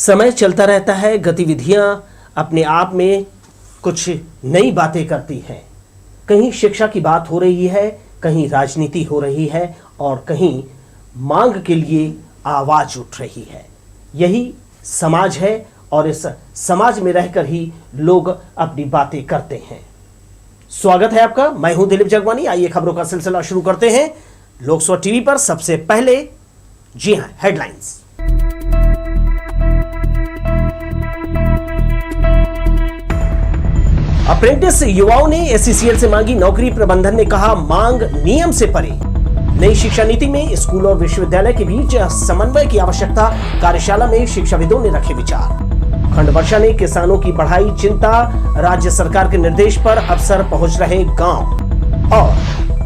समय चलता रहता है, गतिविधियां अपने आप में कुछ नई बातें करती हैं। कहीं शिक्षा की बात हो रही है, कहीं राजनीति हो रही है और कहीं मांग के लिए आवाज उठ रही है। यही समाज है और इस समाज में रहकर ही लोग अपनी बातें करते हैं। स्वागत है आपका, मैं हूं दिलीप जगवानी। आइए खबरों का सिलसिला शुरू करते हैं। लोकसभा टीवी पर सबसे पहले जी हां, हेडलाइंस। अप्रेंटिस युवाओं ने एससीसीएल से मांगी नौकरी, प्रबंधन ने कहा मांग नियम से परे। नई शिक्षा नीति में स्कूल और विश्वविद्यालय के बीच समन्वय की आवश्यकता, कार्यशाला में शिक्षाविदों ने रखे विचार। खंड वर्षा ने किसानों की बढ़ाई चिंता, राज्य सरकार के निर्देश पर अफसर पहुंच रहे गांव। और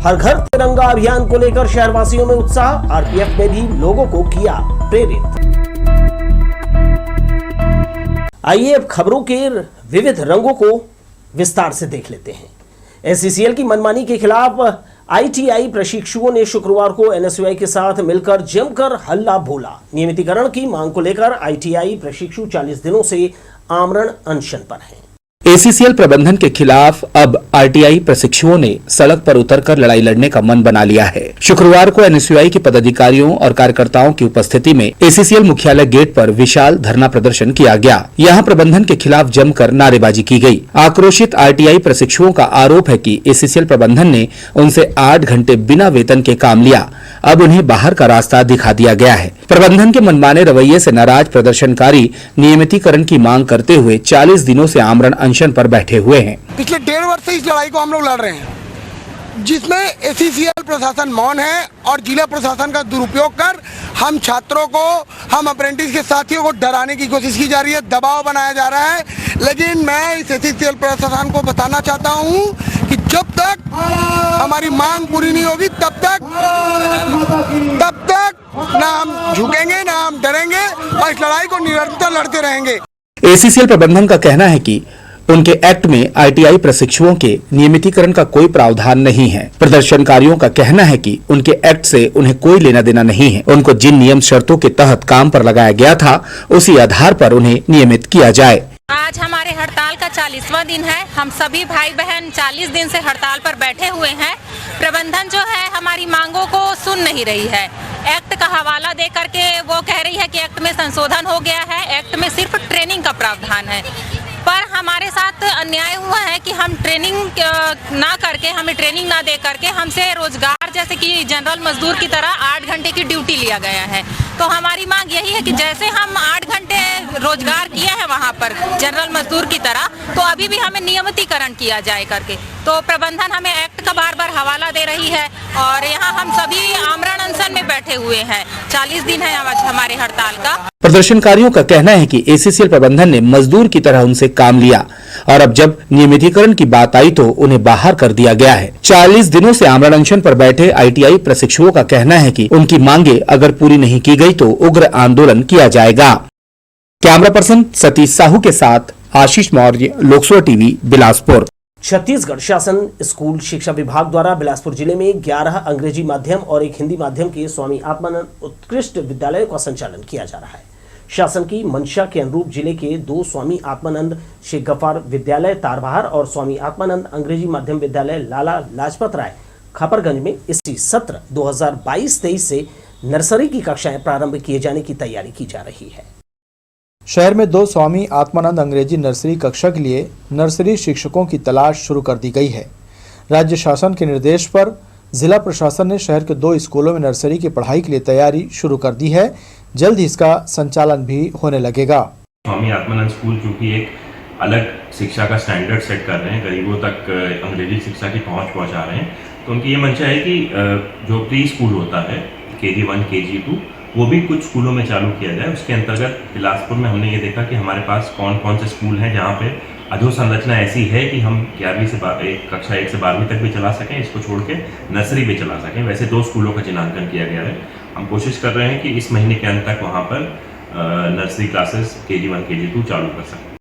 हर घर तिरंगा अभियान को लेकर शहरवासियों में उत्साह, आरपीएफ ने भी लोगों को किया प्रेरित। आइए अब खबरों के विविध रंगों को विस्तार से देख लेते हैं। एससीसीएल की मनमानी के खिलाफ आईटीआई प्रशिक्षुओं ने शुक्रवार को एनएसयूआई के साथ मिलकर जमकर हल्ला बोला। नियमितीकरण की मांग को लेकर आईटीआई प्रशिक्षु 40 दिनों से आमरण अनशन पर हैं। एससीसीएल प्रबंधन के खिलाफ अब आरटीआई प्रशिक्षुओं ने सड़क पर उतरकर लड़ाई लड़ने का मन बना लिया है। शुक्रवार को एनएसयूआई के पदाधिकारियों और कार्यकर्ताओं की उपस्थिति में एससीसीएल मुख्यालय गेट पर विशाल धरना प्रदर्शन किया गया। यहां प्रबंधन के खिलाफ जमकर नारेबाजी की गई। आक्रोशित आरटीआई प्रशिक्षुओं का आरोप है कि एससीसीएल प्रबंधन ने उनसे 8 घंटे बिना वेतन के काम लिया। अब उन्हें बाहर का रास्ता दिखा दिया गया है। प्रबंधन के मनमाने रवैये से नाराज प्रदर्शनकारी नियमितीकरण की मांग करते हुए 40 दिनों से आमरण अनशन पर बैठे हुए हैं। पिछले 1.5 वर्ष से इस लड़ाई को हम लोग लड़ रहे हैं, जिसमें एससीसीएल प्रशासन मौन है और जिला प्रशासन का दुरुपयोग कर हम छात्रों को, हम अप्रेंटिस के साथियों को डराने की कोशिश की जा रही है, दबाव बनाया जा रहा है। लेकिन मैं इस एससीसीएल प्रशासन को बताना चाहता हूं कि जब तक हमारी मांग पूरी नहीं होगी तब तक ना हम झुकेंगे, ना हम डरेंगे और इस लड़ाई को निरंतर लड़ते रहेंगे। एससीसीएल प्रबंधन का कहना है कि उनके एक्ट में आईटीआई प्रशिक्षुओं के नियमितीकरण का कोई प्रावधान नहीं है। प्रदर्शनकारियों का कहना है कि उनके एक्ट से उन्हें कोई लेना देना नहीं है। उनको जिन नियम शर्तों के तहत काम पर लगाया गया था, उसी आधार पर उन्हें नियमित किया जाए। आज हमारे हड़ताल का 40वां दिन है। हम सभी भाई बहन 40 दिन से हड़ताल पर बैठे हुए हैं। प्रबंधन जो है हमारी मांगों को सुन नहीं रही है। एक्ट का हवाला दे करके वो कह रही है कि एक्ट में संशोधन हो गया है, एक्ट में सिर्फ ट्रेनिंग का प्रावधान है। पर हमारे साथ अन्याय हुआ है कि हम ट्रेनिंग ना करके, हमें ट्रेनिंग ना दे करके हमसे रोजगार जैसे कि जनरल मजदूर की तरह 8 घंटे की ड्यूटी लिया गया है। तो हमारी मांग यही है कि जैसे हम 8 घंटे रोजगार किया है वहाँ पर जनरल मजदूर की तरह, तो अभी भी हमें नियमितीकरण किया जाए करके। तो प्रबंधन हमें एक्ट का बार बार हवाला दे रही है और यहाँ हम सभी आमरण अनशन में बैठे हुए हैं। 40 दिन है आज हमारे हड़ताल का। प्रदर्शनकारियों का कहना है कि एससीसीएल प्रबंधन ने मजदूर की तरह उनसे काम लिया और अब जब नियमितीकरण की बात आई तो उन्हें बाहर कर दिया गया है। 40 दिनों से आमरण अनशन पर बैठे आईटीआई प्रशिक्षुओं का कहना है कि उनकी मांगे अगर पूरी नहीं की गई तो उग्र आंदोलन किया जाएगा। कैमरा पर्सन सतीश साहू के साथ आशीष मौर्य, लोकसभा टीवी, बिलासपुर। छत्तीसगढ़ शासन स्कूल शिक्षा विभाग द्वारा बिलासपुर जिले में 11 अंग्रेजी माध्यम और 1 हिंदी माध्यम के स्वामी आत्मानंद उत्कृष्ट विद्यालयों का संचालन किया जा रहा है। शासन की मंशा के अनुरूप जिले के 2 स्वामी आत्मानंद शेख गफ्फार विद्यालय तारबहार और स्वामी आत्मानंद अंग्रेजी माध्यम विद्यालय लाला लाजपत राय खपरगंज में इसी सत्र 2022-23 से नर्सरी की कक्षाएं प्रारंभ किए जाने की तैयारी की जा रही है। शहर में 2 स्वामी आत्मानंद अंग्रेजी नर्सरी कक्षा के लिए नर्सरी शिक्षकों की तलाश शुरू कर दी गई है। राज्य शासन के निर्देश पर जिला प्रशासन ने शहर के 2 स्कूलों में नर्सरी की पढ़ाई के लिए तैयारी शुरू कर दी है। जल्द ही इसका संचालन भी होने लगेगा। स्वामी आत्मानंद स्कूल चूँकि एक अलग शिक्षा का स्टैंडर्ड सेट कर रहे हैं, गरीबों तक अंग्रेजी शिक्षा की पहुँच पहुँचा रहे हैं, तो उनकी ये मंशा है कि जो प्री स्कूल होता है KG1 KG2 वो भी कुछ स्कूलों में चालू किया जाए। उसके अंतर्गत बिलासपुर में हमने ये देखा कि हमारे पास कौन कौन से स्कूल हैं जहाँ पे अधोसंरचना ऐसी है कि हम 11वीं से कक्षा 1 से 12वीं तक भी चला सकें, इसको छोड़ के नर्सरी भी चला सकें। वैसे 2 स्कूलों का चिन्हांकन किया गया है। हम कोशिश कर रहे हैं कि इस महीने के अंत तक वहाँ पर नर्सरी क्लासेस KG1 KG2 चालू कर सकें।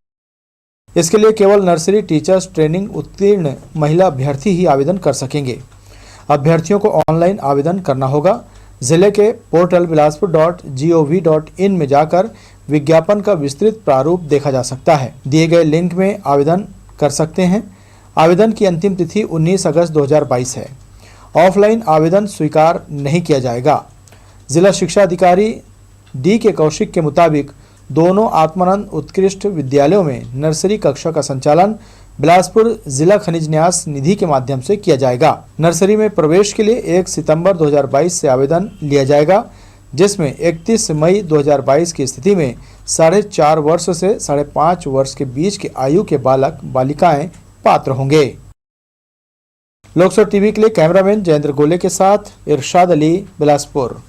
इसके लिए केवल नर्सरी टीचर्स ट्रेनिंग उत्तीर्ण महिला अभ्यर्थी ही आवेदन कर सकेंगे। अभ्यर्थियों को ऑनलाइन आवेदन करना होगा। जिले के पोर्टल bilaspur.gov.in में जाकर विज्ञापन का विस्तृत प्रारूप देखा जा सकता है। दिए गए लिंक में आवेदन कर सकते हैं। आवेदन की अंतिम तिथि 19 अगस्त 2022 है। ऑफलाइन आवेदन स्वीकार नहीं किया जाएगा। जिला शिक्षा अधिकारी डी के कौशिक के मुताबिक दोनों आत्मानंद उत्कृष्ट विद्यालयों में नर्सरी कक्षा का संचालन बिलासपुर जिला खनिज न्यास निधि के माध्यम से किया जाएगा। नर्सरी में प्रवेश के लिए 1 सितंबर 2022 से आवेदन लिया जाएगा, जिसमें 31 मई 2022 की स्थिति में 4.5 वर्ष से 5.5 वर्ष के बीच के आयु के बालक बालिकाएं पात्र होंगे। लोकसभा टीवी के लिए कैमरामैन जयेंद्र गोले के साथ इरशाद अली, बिलासपुर।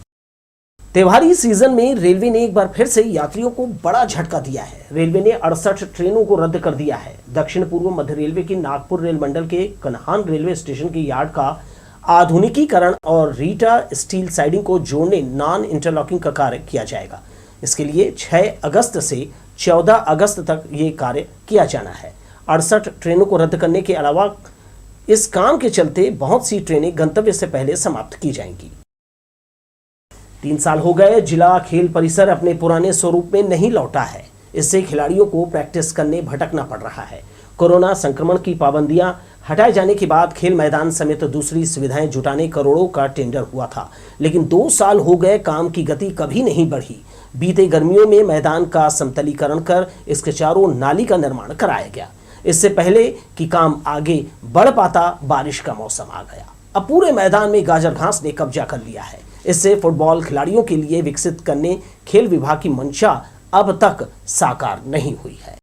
त्योहारी सीजन में रेलवे ने एक बार फिर से यात्रियों को बड़ा झटका दिया है। रेलवे ने 68 ट्रेनों को रद्द कर दिया है। दक्षिण पूर्व मध्य रेलवे के नागपुर रेल मंडल के कन्हान रेलवे स्टेशन के यार्ड का आधुनिकीकरण और रीटा स्टील साइडिंग को जोड़ने नॉन इंटरलॉकिंग का कार्य किया जाएगा। इसके लिए 6 अगस्त से 14 अगस्त तक ये कार्य किया जाना है। 68 ट्रेनों को रद्द करने के अलावा इस काम के चलते बहुत सी ट्रेनें गंतव्य से पहले समाप्त की जाएंगी। 3 साल हो गए, जिला खेल परिसर अपने पुराने स्वरूप में नहीं लौटा है। इससे खिलाड़ियों को प्रैक्टिस करने भटकना पड़ रहा है। कोरोना संक्रमण की पाबंदियां हटाए जाने के बाद खेल मैदान समेत दूसरी सुविधाएं जुटाने करोड़ों का टेंडर हुआ था, लेकिन 2 साल हो गए, काम की गति कभी नहीं बढ़ी। बीते गर्मियों में मैदान का समतलीकरण कर इसके चारों नाली का निर्माण कराया गया। इससे पहले कि काम आगे बढ़ पाता, बारिश का मौसम आ गया। अब पूरे मैदान में गाजर घास ने कब्जा कर लिया है। इससे फुटबॉल खिलाड़ियों के लिए विकसित करने खेल विभाग की मंशा अब तक साकार नहीं हुई है।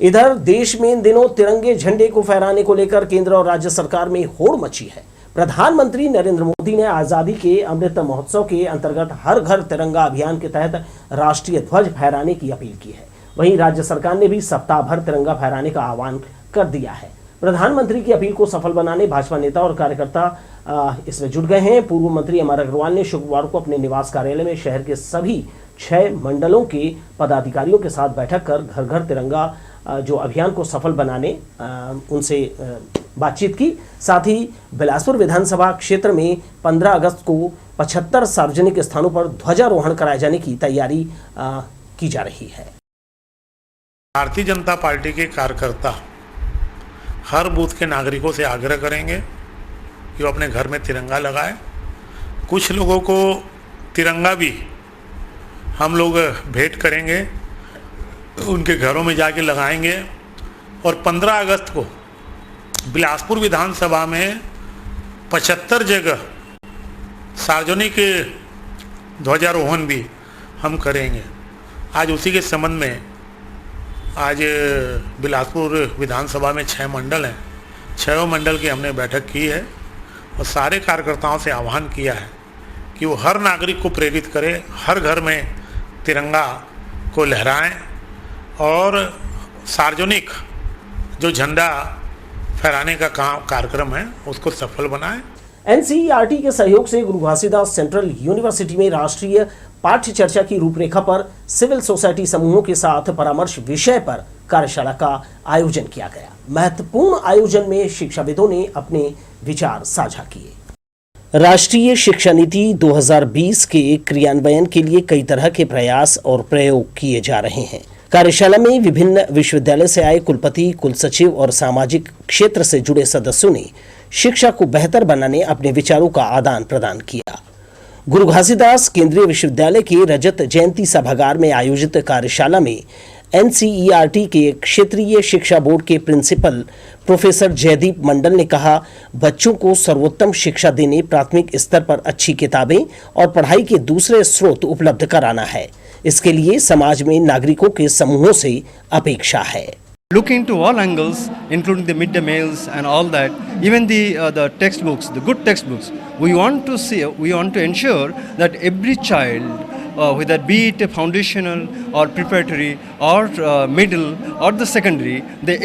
इधर देश में इन दिनों तिरंगे झंडे को फहराने को लेकर केंद्र और राज्य सरकार में होड़ मची है। प्रधानमंत्री नरेंद्र मोदी ने आजादी के अमृत महोत्सव के अंतर्गत हर घर तिरंगा अभियान के तहत राष्ट्रीय ध्वज फहराने की अपील की है। वहीं राज्य सरकार ने भी सप्ताह भर तिरंगा फहराने का आह्वान कर दिया है। प्रधानमंत्री की अपील को सफल बनाने भाजपा नेता और कार्यकर्ता इसमें जुट गए हैं। पूर्व मंत्री अमर अग्रवाल ने शुक्रवार को अपने निवास कार्यालय में शहर के सभी 6 मंडलों के पदाधिकारियों के साथ बैठक कर घर घर तिरंगा जो अभियान को सफल बनाने उनसे बातचीत की। साथ ही बिलासपुर विधानसभा क्षेत्र में 15 अगस्त को 75 सार्वजनिक स्थानों पर ध्वजारोहण कराए जाने की तैयारी की जा रही है। भारतीय जनता पार्टी के कार्यकर्ता हर बूथ के नागरिकों से आग्रह करेंगे कि वो अपने घर में तिरंगा लगाएं। कुछ लोगों को तिरंगा भी हम लोग भेंट करेंगे, उनके घरों में जाके लगाएंगे। और 15 अगस्त को बिलासपुर विधानसभा में 75 जगह सार्वजनिक ध्वजारोहण भी हम करेंगे। आज उसी के संबंध में आज बिलासपुर विधानसभा में 6 मंडल हैं, 6 मंडल की हमने बैठक की है और सारे कार्यकर्ताओं से आह्वान किया है कि वो हर नागरिक को प्रेरित करें, हर घर में तिरंगा को लहराएं और सार्वजनिक जो झंडा फहराने का कार्यक्रम है उसको सफल बनाएं। एनसीईआरटी के सहयोग से गुरु घासीदास सेंट्रल यूनिवर्सिटी में राष्ट्रीय पाठ्य चर्चा की रूपरेखा पर सिविल सोसाइटी समूहों के साथ परामर्श विषय पर कार्यशाला का आयोजन किया गया। महत्वपूर्ण आयोजन में शिक्षाविदों ने अपने विचार साझा किए। राष्ट्रीय शिक्षा नीति 2020 के क्रियान्वयन के लिए कई तरह के प्रयास और प्रयोग किए जा रहे हैं। कार्यशाला में विभिन्न विश्वविद्यालय से आए कुलपति, कुलसचिव और सामाजिक क्षेत्र से जुड़े सदस्यों ने शिक्षा को बेहतर बनाने अपने विचारों का आदान प्रदान किया। गुरु घासीदास केंद्रीय विश्वविद्यालय के रजत जयंती सभागार में आयोजित कार्यशाला में एनसीईआरटी के क्षेत्रीय शिक्षा बोर्ड के प्रिंसिपल प्रोफेसर जयदीप मंडल ने कहा, बच्चों को सर्वोत्तम शिक्षा देने प्राथमिक स्तर पर अच्छी किताबें और पढ़ाई के दूसरे स्रोत उपलब्ध कराना है। इसके लिए समाज में नागरिकों के समूहों से अपेक्षा है। Looking to all angles, including the midday meals and all that, even the textbooks, the good textbooks, we want to ensure that every child, whether be it a foundational or preparatory or middle or the secondary,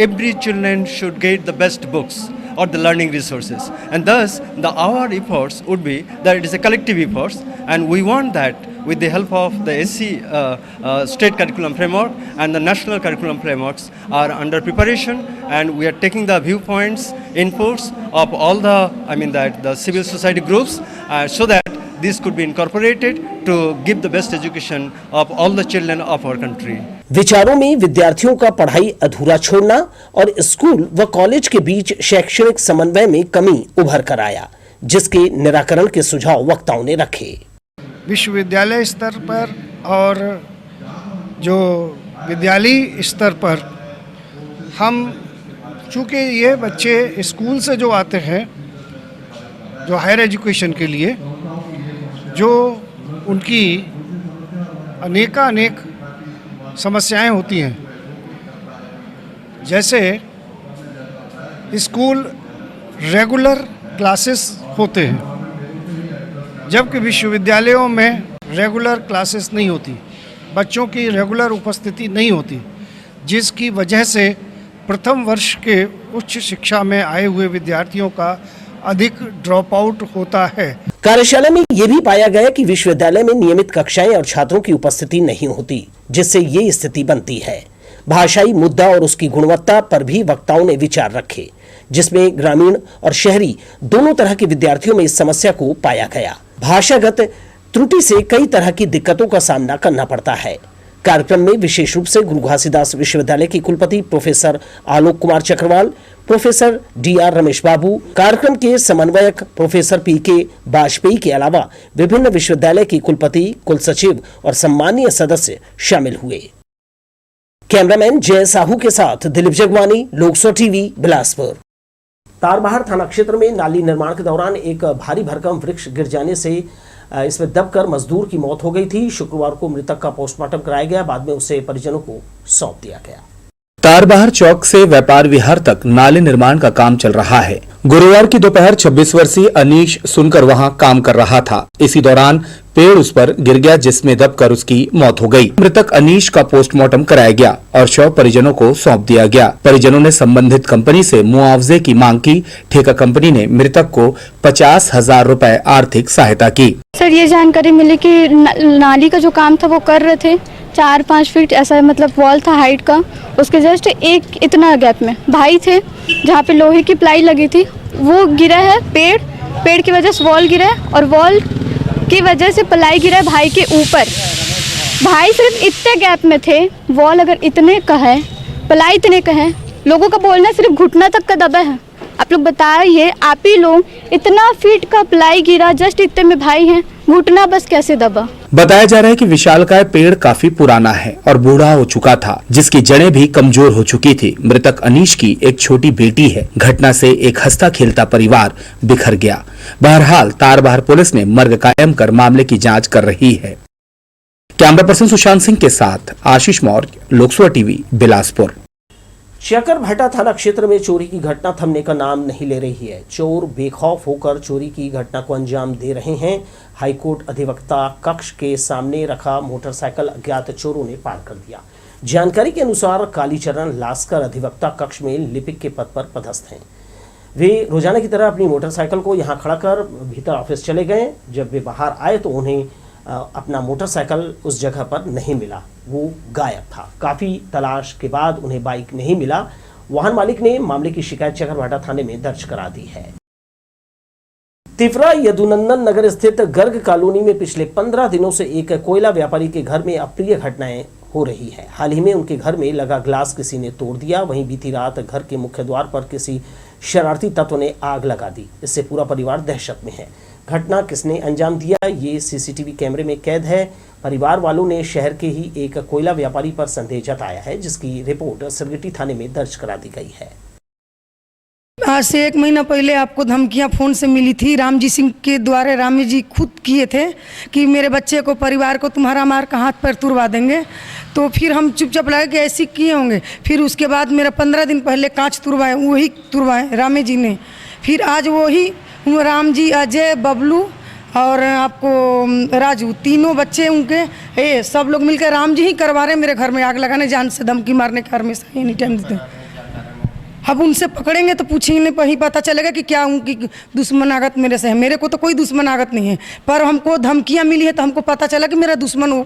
every children should get the best books or the learning resources. And thus, our efforts would be that it is a collective efforts, and we want that with the help of the SC state curriculum framework and the national curriculum frameworks are under preparation, and we are taking the viewpoints, inputs of all the civil society groups so that this could be incorporated to give the best education of all the children of our country. विचारों में विद्यार्थियों का पढ़ाई अधूरा छोड़ना और school व college के बीच शैक्षणिक समन्वय में कमी उभर कर आया, जिसके निराकरण के सुझाव वक्ताओं ने रखे। विश्वविद्यालय स्तर पर और जो विद्यालय स्तर पर हम, चूँकि ये बच्चे स्कूल से जो आते हैं जो हायर एजुकेशन के लिए, जो उनकी अनेक समस्याएं होती हैं, जैसे स्कूल रेगुलर क्लासेस होते हैं जबकि विश्वविद्यालयों में रेगुलर क्लासेस नहीं होती, बच्चों की रेगुलर उपस्थिति नहीं होती, जिसकी वजह से प्रथम वर्ष के उच्च शिक्षा में आए हुए विद्यार्थियों का अधिक ड्रॉप आउट होता है। कार्यशाला में यह भी पाया गया कि विश्वविद्यालय में नियमित कक्षाएं और छात्रों की उपस्थिति नहीं होती, जिससे ये स्थिति बनती है। भाषाई मुद्दा और उसकी गुणवत्ता पर भी वक्ताओं ने विचार रखे, जिसमें ग्रामीण और शहरी दोनों तरह के विद्यार्थियों में इस समस्या को पाया गया। भाषागत त्रुटि से कई तरह की दिक्कतों का सामना करना पड़ता है। कार्यक्रम में विशेष रूप से गुरु घासीदास विश्वविद्यालय के कुलपति professor Alok Kumar Chakrawal, professor DR Ramesh बाबू, कार्यक्रम के समन्वयक प्रोफेसर PK वाजपेयी के अलावा विभिन्न विश्वविद्यालय के कुलपति, कुल सचिव और सम्मानीय सदस्य शामिल हुए। कैमरामैन जय साहू के साथ दिलीप जगवानी, लोकसभा टीवी, बिलासपुर। तारबहार थाना क्षेत्र में नाली निर्माण के दौरान एक भारी भरकम वृक्ष गिर जाने से इसमें दबकर मजदूर की मौत हो गई थी। शुक्रवार को मृतक का पोस्टमार्टम कराया गया, बाद में उसे परिजनों को सौंप दिया गया। तारबहार चौक से व्यापार विहार तक नाले निर्माण का काम चल रहा है। गुरुवार की दोपहर 26 वर्षीय अनीश सुनकर वहां काम कर रहा था। इसी दौरान पेड़ उस पर गिर गया, जिसमें दबकर उसकी मौत हो गई। मृतक अनीश का पोस्टमार्टम कराया गया और शव परिजनों को सौंप दिया गया। परिजनों ने संबंधित कंपनी से मुआवजे की मांग की। ठेका कंपनी ने मृतक को 50,000 रुपए आर्थिक सहायता की। सर, ये जानकारी मिली कि नाली का जो काम था वो कर रहे थे, 4-5 फीट ऐसा मतलब वॉल था हाइट का, उसके जस्ट एक इतना गैप में भाई थे जहाँ पे लोहे की प्लाई लगी थी, वो गिरा है। पेड़ की वजह से वॉल गिरा है और वॉल की वजह से प्लाई गिरा है भाई के ऊपर। भाई सिर्फ इतने गैप में थे, वॉल अगर इतने का है, प्लाई इतने का है, लोगों का बोलना सिर्फ घुटना तक का दबा है। आप लोग बताइए, आप ही लोग, इतना फीट का प्लाई गिरा, जस्ट इतने में भाई हैं, घुटना बस कैसे दबा। बताया जा रहा है कि विशालकाय पेड़ काफी पुराना है और बूढ़ा हो चुका था, जिसकी जड़ें भी कमजोर हो चुकी थी। मृतक अनीश की एक छोटी बेटी है। घटना से एक हंसता खेलता परिवार बिखर गया। बहरहाल तारबहार पुलिस ने मर्ग कायम कर मामले की जांच कर रही है। कैमरा पर्सन सुशांत सिंह के साथ आशीष मौर्य, लोकसभा टीवी, बिलासपुर। चकरभाटा थाना क्षेत्र में चोरी की घटना थमने का नाम नहीं ले रही है। चोर बेखौफ होकर चोरी की घटना को अंजाम दे रहे हैं। हाईकोर्ट अधिवक्ता कक्ष के सामने रखा मोटरसाइकिल अज्ञात चोरों ने पार कर दिया। जानकारी के अनुसार कालीचरण लास्कर अधिवक्ता कक्ष में लिपिक के पद पर पदस्थ हैं। वे रोजाना की तरह अपनी मोटरसाइकिल को यहां खड़ा कर भीतर ऑफिस चले गए। जब वे बाहर आए तो उन्हें अपना मोटरसाइकिल उस जगह पर नहीं मिला, वो गायब था। काफी तलाश के बाद उन्हें बाइक नहीं मिला। वाहन मालिक ने मामले की शिकायत चकरभाटा थाने में दर्ज करा दी है। तिफरा यदुनंदन नगर स्थित गर्ग कॉलोनी में पिछले 15 दिनों से एक कोयला व्यापारी के घर में अप्रिय घटनाएं हो रही है। हाल ही में उनके घर में लगा ग्लास किसी ने तोड़ दिया। वहीं बीती रात घर के मुख्य द्वार पर किसी शरारती तत्व ने आग लगा दी। इससे पूरा परिवार दहशत में है। घटना किसने अंजाम दिया, ये सीसीटीवी कैमरे में कैद है। परिवार वालों ने शहर के ही एक कोयला व्यापारी पर संदेह जताया है, जिसकी रिपोर्ट सिरगिटी थाने में दर्ज करा दी गई है। आज से 1 महीना पहले आपको धमकियां फोन से मिली थी। रामजी सिंह के द्वारा रामी जी खुद किए थे कि मेरे बच्चे को, परिवार को तुम्हारा मार का हाथ पैर तुड़वा देंगे। तो फिर हम चुपचाप लगे कि ऐसे किए होंगे। फिर उसके बाद मेरा 15 दिन पहले कांच तुड़वाए, वही तुड़वाए रामी जी ने। फिर आज वही राम जी, अजय, बबलू और आपको राजू, तीनों बच्चे उनके सब लोग मिलकर राम जी ही करवा रहे मेरे घर में आग लगाने, जान से धमकी मारने का हमेशा एनी टाइम देते। अब उनसे पकड़ेंगे तो पूछेंगे, वही पता चलेगा कि क्या उनकी दुश्मनागत मेरे से है। मेरे को तो कोई दुश्मनागत नहीं है, पर हमको धमकियां मिली है तो हमको पता चला कि मेरा दुश्मन हो।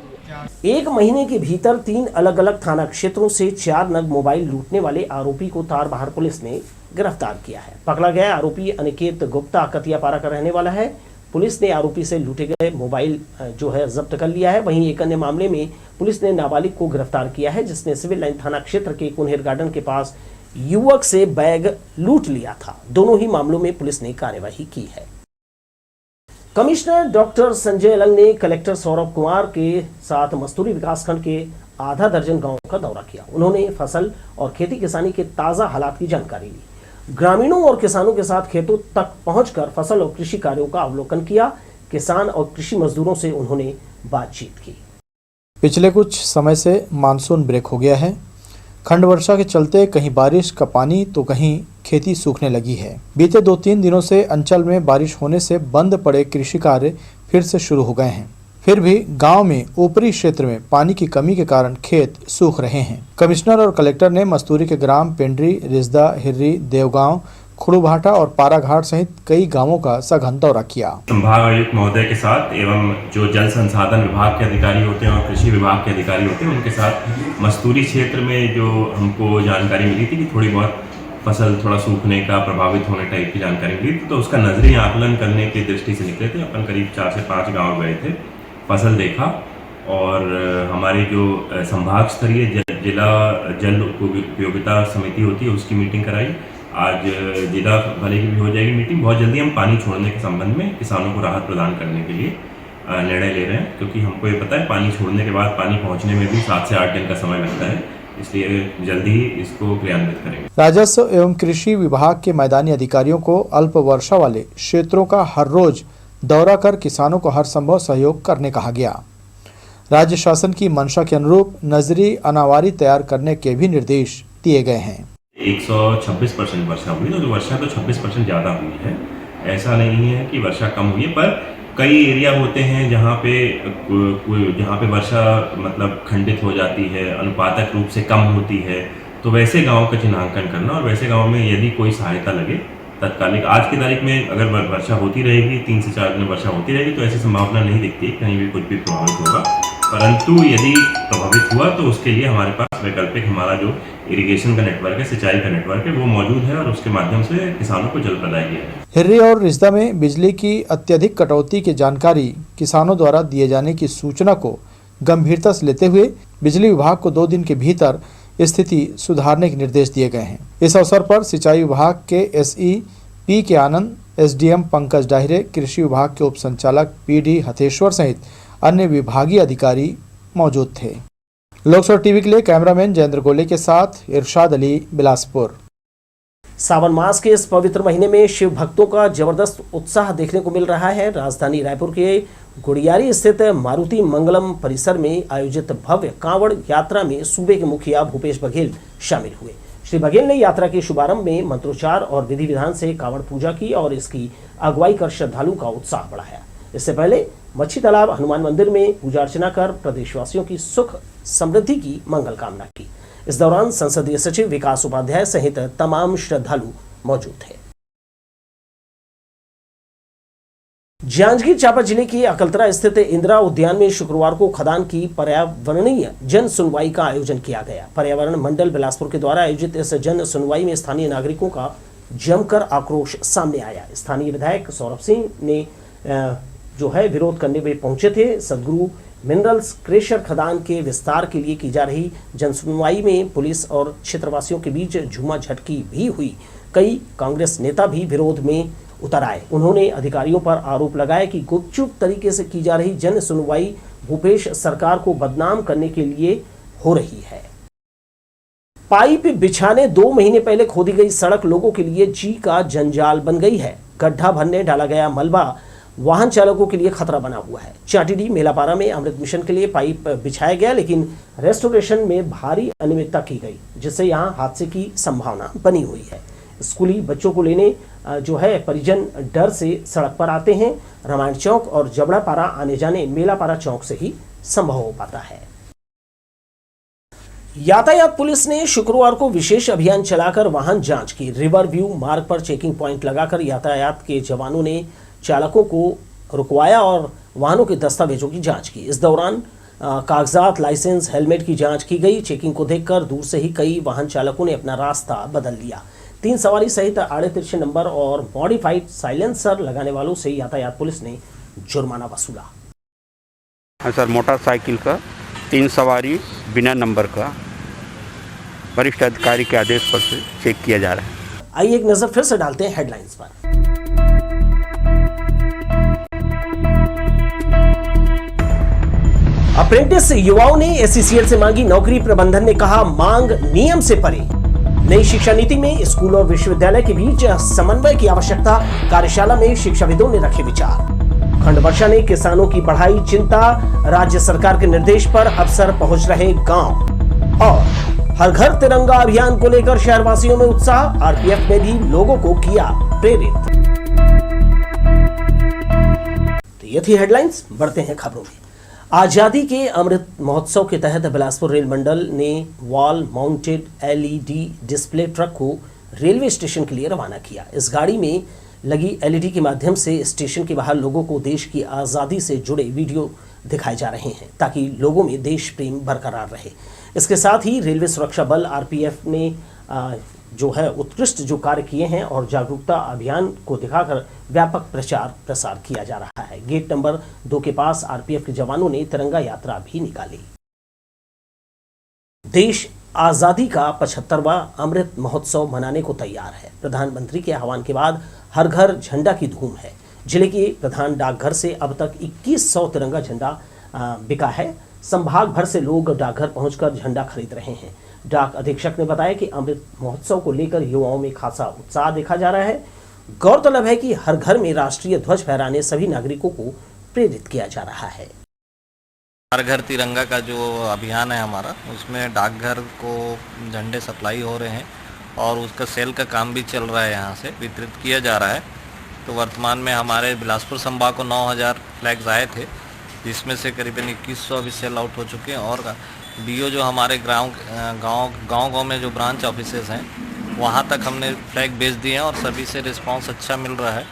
1 महीने के भीतर 3 अलग अलग थाना क्षेत्रों से 4 नग मोबाइल लूटने वाले आरोपी को तारबहार पुलिस ने गिरफ्तार किया है। पकड़ा गया आरोपी अनिकेत गुप्ता कतियापारा का रहने वाला है। पुलिस ने आरोपी से लूटे गए मोबाइल जो है जब्त कर लिया है। वहीं एक अन्य मामले में पुलिस ने नाबालिग को गिरफ्तार किया है, जिसने सिविल लाइन थाना क्षेत्र के कुन्हेर गार्डन के पास युवक से बैग लूट लिया था। दोनों ही मामलों में पुलिस ने कार्यवाही की है। कमिश्नर डॉक्टर संजय अलंग ने कलेक्टर सौरभ कुमार के साथ मस्तूरी विकासखंड के आधा दर्जन गांवों का दौरा किया। उन्होंने फसल और खेती किसानी के ताजा हालात की जानकारी ली। ग्रामीणों और किसानों के साथ खेतों तक पहुंचकर फसल और कृषि कार्यों का अवलोकन किया। किसान और कृषि मजदूरों से उन्होंने बातचीत की। पिछले कुछ समय से मानसून ब्रेक हो गया है। खंड वर्षा के चलते कहीं बारिश का पानी तो कहीं खेती सूखने लगी है। बीते 2-3 दिनों से अंचल में बारिश होने से बंद पड़े कृषि कार्य फिर से शुरू हो गए हैं। फिर भी गांव में ऊपरी क्षेत्र में पानी की कमी के कारण खेत सूख रहे हैं। कमिश्नर और कलेक्टर ने मस्तूरी के ग्राम पेंड्री, रिजदा, हिर्री, देवगांव, खुड़ूभाटा और पाराघाट सहित कई गांवों का सघन दौरा किया। संभाग आयुक्त महोदय के साथ एवं जो जल संसाधन विभाग के अधिकारी होते हैं और कृषि विभाग के अधिकारी होते हैं, उनके साथ मस्तूरी क्षेत्र में जो हमको जानकारी मिली थी कि थोड़ी बहुत फसल थोड़ा सूखने का, प्रभावित होने टाइप की जानकारी मिली थी, तो उसका नजरी आकलन करने की दृष्टि से निकले थे। अपन करीब 4 से 5 गाँव गए थे, फसल देखा और हमारी जो संभाग स्तरीय जिला जल उपयोगिता समिति होती है उसकी मीटिंग कराई। आज जिला भले की भी हो जाएगी मीटिंग। बहुत जल्दी हम पानी छोड़ने के संबंध में किसानों को राहत प्रदान करने के लिए निर्णय ले रहे हैं, क्योंकि हमको ये पता है पानी छोड़ने के बाद पानी पहुंचने में भी 7 से 8 दिन का समय लगता है, इसलिए जल्दी ही इसको क्रियान्वित करेंगे। राजस्व एवं कृषि विभाग के मैदानी अधिकारियों को अल्प वर्षा वाले क्षेत्रों का हर रोज दौरा कर किसानों को हर संभव सहयोग करने कहा गया। राज्य शासन की मंशा के अनुरूप नजरी अनावारी तैयार करने के भी निर्देश दिए गए हैं। 126% वर्षा हुई, तो वर्षा तो 26% ज़्यादा हुई है। ऐसा नहीं है कि वर्षा कम हुई है, पर कई एरिया होते हैं जहाँ पे वर्षा मतलब खंडित हो जाती है, अनुपातक रूप से कम होती है, तो वैसे गाँव का चिन्हांकन करना और वैसे गाँव में यदि कोई सहायता लगे तत्कालिक। आज की तारीख में अगर वर्षा होती रहेगी, 3 से 4 दिन वर्षा होती रहेगी, तो ऐसी संभावना नहीं दिखती कहीं भी कुछ भी प्रभावित होगा। परंतु यदि प्रभावित हुआ तो उसके लिए हमारे पास वैकल्पिक हमारा जो इरिगेशन का नेटवर्क है, सिंचाई का नेटवर्क है, वो मौजूद है और उसके माध्यम से किसानों को जल प्रदाय किया है। हिर्री और रिजदा में बिजली की अत्यधिक कटौती की जानकारी किसानों द्वारा दिए जाने की सूचना को गंभीरता से लेते हुए बिजली विभाग को 2 दिन के भीतर स्थिति सुधारने के निर्देश दिए गए हैं। इस अवसर पर सिंचाई विभाग के SE पी के आनंद, SDM पंकज डाहिरे, कृषि विभाग के उप संचालक PD हथेश्वर सहित अन्य विभागीय अधिकारी मौजूद थे। लोकसभा टीवी के लिए कैमरामैन जयेंद्र गोले के साथ इरशाद अली, बिलासपुर। सावन मास के इस पवित्र महीने में शिव भक्तों का जबरदस्त उत्साह देखने को मिल रहा है। राजधानी रायपुर के गुड़ियारी स्थित मारुति मंगलम परिसर में आयोजित भव्य कांवड़ यात्रा में सूबे के मुखिया भूपेश बघेल शामिल हुए। श्री बघेल ने यात्रा के शुभारंभ में मंत्रोच्चार और विधि विधान से कांवड़ पूजा की और इसकी अगुवाई कर श्रद्धालुओं का उत्साह बढ़ाया। इससे पहले मच्छी तालाब हनुमान मंदिर में पूजा अर्चना कर प्रदेशवासियों की सुख समृद्धि की मंगल कामना की। इस दौरान संसदीय सचिव विकास उपाध्याय सहित तमाम श्रद्धालु मौजूद थे। जांजगीर चांपा जिले के अकलतरा स्थित इंदिरा उद्यान में शुक्रवार को खदान की पर्यावरणीय जन सुनवाई का आयोजन किया गया। पर्यावरण मंडल बिलासपुर के द्वारा आयोजित इस जन सुनवाई में स्थानीय नागरिकों का जमकर आक्रोश सामने आया। स्थानीय विधायक सौरभ सिंह ने जो है विरोध करने में पहुंचे थे। सदगुरु मिनरल्स क्रेशर खदान के विस्तार के लिए की जा रही जनसुनवाई में पुलिस और क्षेत्रवासियों के बीच झूमाझटकी भी हुई। कई कांग्रेस नेता भी विरोध में उतर आए। उन्होंने अधिकारियों पर आरोप लगाया कि गुपचुप तरीके से की जा रही जन सुनवाई भूपेश सरकार को बदनाम करने के लिए हो रही है। पाइप बिछाने 2 महीने पहले खोदी गई सड़क लोगों के लिए जी का जंजाल बन गई है। गड्ढा भरने डाला गया मलबा वाहन चालकों के लिए खतरा बना हुआ है। चाटीडी मेलापारा में अमृत मिशन के लिए पाइप बिछाया गया, लेकिन रेस्टोरेशन में भारी अनियमितता की गई, जिससे यहां हादसे की संभावना बनी हुई है। स्कूली बच्चों को लेने जो है परिजन डर से सड़क पर आते हैं। रामायण चौक और जबड़ापारा आने जाने मेलापारा चौक से ही संभव हो पाता है। यातायात पुलिस ने शुक्रवार को विशेष अभियान चलाकर वाहन जांच की। रिवर व्यू मार्ग पर चेकिंग पॉइंट लगाकर यातायात के जवानों ने चालकों को रुकवाया और वाहनों के दस्तावेजों की जांच की। इस दौरान कागजात, लाइसेंस, हेलमेट की जांच की गई। चेकिंग को देखकर दूर से ही कई वाहन चालकों ने अपना रास्ता बदल लिया। 3 सवारी सहित आड़े तिरछे नंबर और मॉडिफाइड साइलेंसर लगाने वालों से यातायात पुलिस ने जुर्माना वसूला। हाँ सर, मोटरसाइकिल का 3 सवारी बिना नंबर का वरिष्ठ अधिकारी के आदेश पर से चेक किया जा रहा है। आइए एक नजर फिर से डालते हैं हेडलाइंस पर। अप्रेंटिस युवाओं ने एससीसीएल से मांगी नौकरी, प्रबंधन ने कहा मांग नियम से परे। नई शिक्षा नीति में स्कूल और विश्वविद्यालय के बीच समन्वय की आवश्यकता, कार्यशाला में शिक्षाविदों ने रखे विचार। खंड वर्षा ने किसानों की बढ़ाई चिंता, राज्य सरकार के निर्देश पर अफसर पहुंच रहे गांव। और हर घर तिरंगा अभियान को लेकर शहरवासियों में उत्साह, आरपीएफ ने भी लोगों को किया प्रेरित। तो ये थी हेडलाइंस, बढ़ते हैं खबरों में। आजादी के अमृत महोत्सव के तहत बिलासपुर रेल मंडल ने wall mounted LED display truck को रेलवे स्टेशन के लिए रवाना किया। इस गाड़ी में लगी एलईडी के माध्यम से स्टेशन के बाहर लोगों को देश की आज़ादी से जुड़े वीडियो दिखाए जा रहे हैं ताकि लोगों में देश प्रेम बरकरार रहे। इसके साथ ही रेलवे सुरक्षा बल आरपीएफ ने जो है उत्कृष्ट जो कार्य किए हैं और जागरूकता अभियान को दिखाकर व्यापक प्रचार प्रसार किया जा रहा है। गेट नंबर 2 के पास आरपीएफ के जवानों ने तिरंगा यात्रा भी निकाली। देश आजादी का 75वां अमृत महोत्सव मनाने को तैयार है। प्रधानमंत्री के आह्वान के बाद हर घर झंडा की धूम है। जिले के प्रधान डाकघर से अब तक 2100 तिरंगा झंडा बिका है। संभाग भर से लोग डाकघर पहुंचकर झंडा खरीद रहे हैं। डाक अधीक्षक ने बताया कि अमृत महोत्सव को लेकर युवाओं में खासा उत्साह देखा जा रहा है। गौरतलब है कि हर घर में राष्ट्रीय ध्वज फहराने सभी नागरिकों को प्रेरित किया जा रहा है। हर घर तिरंगा का जो अभियान है हमारा, उसमें डाकघर को झंडे सप्लाई हो रहे हैं और उसका सेल का काम भी चल रहा है, यहाँ से वितरित किया जा रहा है। तो वर्तमान में हमारे बिलासपुर संभाग को 9000 फ्लैग्स आए थे, जिसमें से करीबन 2100 अभी सेल आउट हो चुके हैं। और बीओ जो हमारे गांव में जो ब्रांच ऑफिसेज हैं, वहां तक हमने फ्लैग भेज दिए हैं और सभी से रिस्पांस अच्छा मिल रहा है।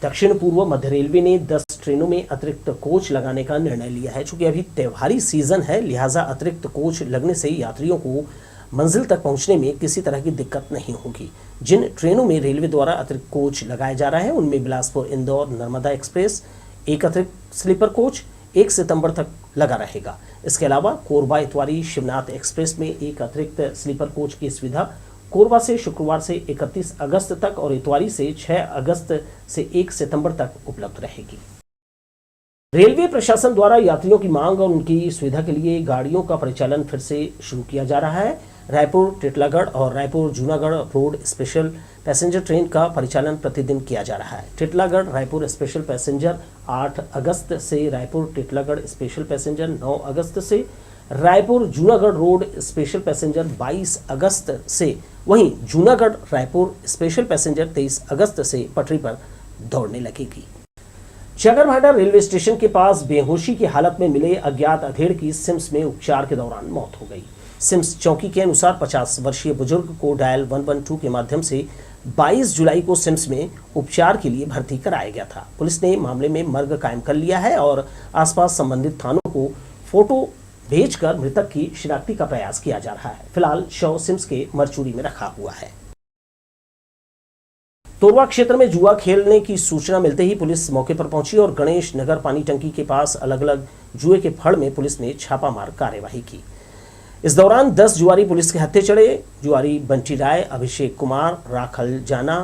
दक्षिण पूर्व मध्य रेलवे ने 10 ट्रेनों में अतिरिक्त कोच लगाने का निर्णय लिया है। चूंकि अभी त्योहारी सीजन है, लिहाजा अतिरिक्त कोच लगने से यात्रियों को मंजिल तक पहुंचने में किसी तरह की दिक्कत नहीं होगी। जिन ट्रेनों में रेलवे द्वारा अतिरिक्त कोच लगाए जा रहे हैं उनमें बिलासपुर इंदौर नर्मदा एक्सप्रेस एक अतिरिक्त स्लीपर कोच 1 सितंबर तक लगा रहेगा। इसके अलावा कोरबा इतवारी शिवनाथ एक्सप्रेस में एक अतिरिक्त स्लीपर कोच की सुविधा कोरबा से शुक्रवार से 31 अगस्त तक और इतवारी से 6 अगस्त से 1 सितंबर तक उपलब्ध रहेगी। रेलवे प्रशासन द्वारा यात्रियों की मांग और उनकी सुविधा के लिए गाड़ियों का परिचालन फिर से शुरू किया जा रहा है। रायपुर टिटलागढ़ और Raipur Junagadh road special passenger train का परिचालन प्रतिदिन किया जा रहा है। टिटलागढ़ रायपुर स्पेशल पैसेंजर 8 अगस्त से, रायपुर टिटलागढ़ स्पेशल पैसेंजर 9 अगस्त से, Raipur Junagadh road special passenger 22 अगस्त से, वहीं जूनागढ़ रायपुर स्पेशल पैसेंजर 23 अगस्त से पटरी पर दौड़ने लगेगी। चगरभाटा रेलवे स्टेशन के पास बेहोशी की हालत में मिले अज्ञात अधेड़ की सिम्स में उपचार के दौरान मौत हो गई। सिम्स चौकी के अनुसार 50 वर्षीय बुजुर्ग को डायल 112 के माध्यम से 22 जुलाई को सिम्स में उपचार के लिए भर्ती कराया गया था। पुलिस ने मामले में मर्ग कायम कर लिया है और आसपास संबंधित थानों को फोटो भेजकर मृतक की शिनाख्ती का प्रयास किया जा रहा है। फिलहाल शव सिम्स के मरचूरी में रखा हुआ है। तोरवा क्षेत्र में जुआ खेलने की सूचना मिलते ही पुलिस मौके पर पहुंची और गणेश नगर पानी टंकी के पास अलग अलग जुए के फड़ में पुलिस ने छापामार कार्यवाही की। इस दौरान 10 जुआरी पुलिस के हत्थे चढ़े। जुआरी बंटी राय, अभिषेक कुमार, राखल जाना,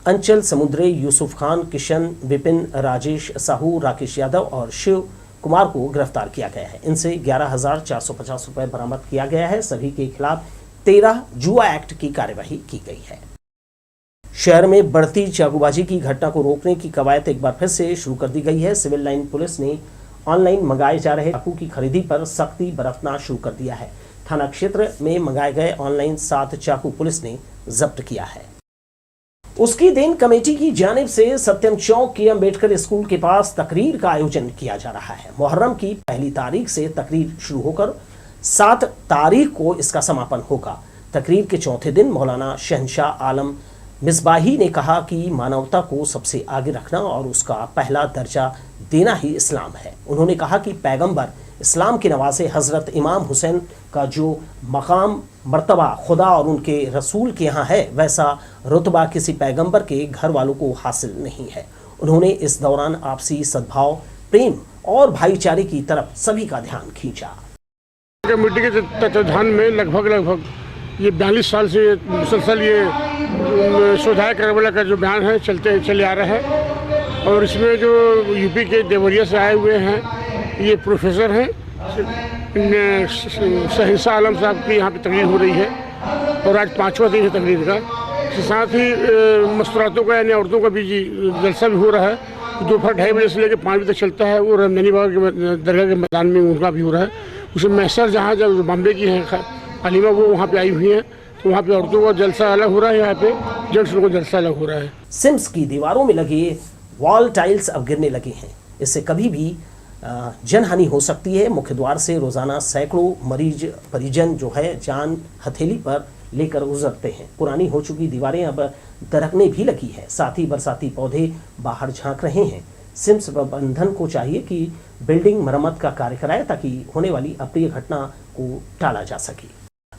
अंचल समुद्रे, यूसुफ खान, किशन, विपिन, राजेश साहू, राकेश यादव और शिव कुमार को गिरफ्तार किया गया है। इनसे 11,450 रुपए बरामद किया गया है। सभी के खिलाफ 13 जुआ एक्ट की कार्यवाही की गई है। शहर में बढ़ती चाकूबाजी की घटना को रोकने की कवायद एक बार फिर से शुरू कर दी गई है। सिविल लाइन पुलिस ने ऑनलाइन मंगाए जा रहे चाकू की खरीदी पर सख्ती बरतना शुरू कर दिया है। थाना क्षेत्र में मंगाए गए ऑनलाइन 7 चाकू पुलिस ने जब्त किया है। उसकी देन कमेटी की जानिब से सत्यम चौक के अंबेडकर स्कूल के पास तकरीर का आयोजन किया जा रहा है। मुहर्रम की पहली तारीख से तकरीर शुरू होकर 7 तारीख को इसका समापन होगा। तकरीर के चौथे दिन मौलाना शहनशाह आलम मिसबाही ने कहा कि मानवता को सबसे आगे रखना और उसका पहला दर्जा देना ही इस्लाम है। उन्होंने कहा कि पैगंबर इस्लाम के नवासे हज़रत इमाम हुसैन का जो मकाम मर्तबा खुदा और उनके रसूल के यहाँ है, वैसा रुतबा किसी पैगंबर के घर वालों को हासिल नहीं है। उन्होंने इस दौरान आपसी सद्भाव, प्रेम और भाईचारे की तरफ सभी का ध्यान खींचा। कमेटी के तत्वाधान में लगभग ये 42 साल से मुसलसल ये सुधार करबला का जो बयान है चले आ रहा है। और इसमें जो यूपी के देवरिया से आए हुए हैं, ये प्रोफेसर हैं, शहंशाह आलम साहब की यहाँ पे तकरीर हो रही है और आज 5वां दिन है तकरीर का। इसके साथ ही मस्तूरातों का यानी औरतों का भी जलसा भी हो रहा है। दोपहर 2:30 बजे से लेकर 5 बजे तक चलता है। वो रमजानी बाबा के दरगाह के मैदान में उनका भी हो रहा है। उसमें मैसर जहाँ जब बॉम्बे की हैं हलीमा, वो वहाँ पे आई हुई हैं, तो वहाँ पे औरतों का जलसा अलग हो रहा है, यहाँ पे जेंट्स लोगों का जलसा अलग हो रहा है। सिम्स की दीवारों में लगे वॉल टाइल्स अब गिरने लगे हैं। इससे कभी भी जनहानि हो सकती है। मुख्य द्वार से रोजाना सैकड़ों मरीज परिजन जो है जान हथेली पर लेकर गुजरते हैं। पुरानी हो चुकी दीवारें अब दरकने भी लगी है। साथ ही बरसाती पौधे बाहर झांक रहे हैं। सिम्स प्रबंधन को चाहिए कि बिल्डिंग मरम्मत का कार्य कराए ताकि होने वाली अप्रिय घटना को टाला जा सके।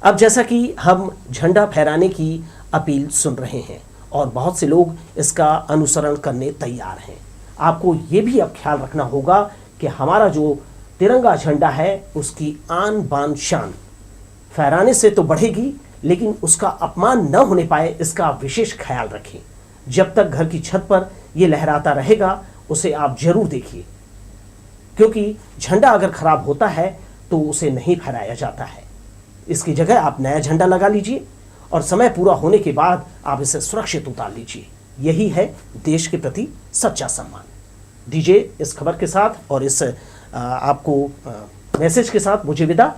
अब जैसा कि हम झंडा फहराने की अपील सुन रहे हैं और बहुत से लोग इसका अनुसरण करने तैयार हैं, आपको ये भी अब ख्याल रखना होगा कि हमारा जो तिरंगा झंडा है उसकी आन बान शान फहराने से तो बढ़ेगी, लेकिन उसका अपमान न होने पाए इसका विशेष ख्याल रखें। जब तक घर की छत पर यह लहराता रहेगा उसे आप जरूर देखिए, क्योंकि झंडा अगर खराब होता है तो उसे नहीं फहराया जाता है। इसकी जगह आप नया झंडा लगा लीजिए और समय पूरा होने के बाद आप इसे सुरक्षित उतार लीजिए। यही है देश के प्रति सच्चा सम्मान। दीजिए इस खबर के साथ और इस आपको मैसेज के साथ मुझे विदा।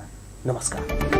नमस्कार।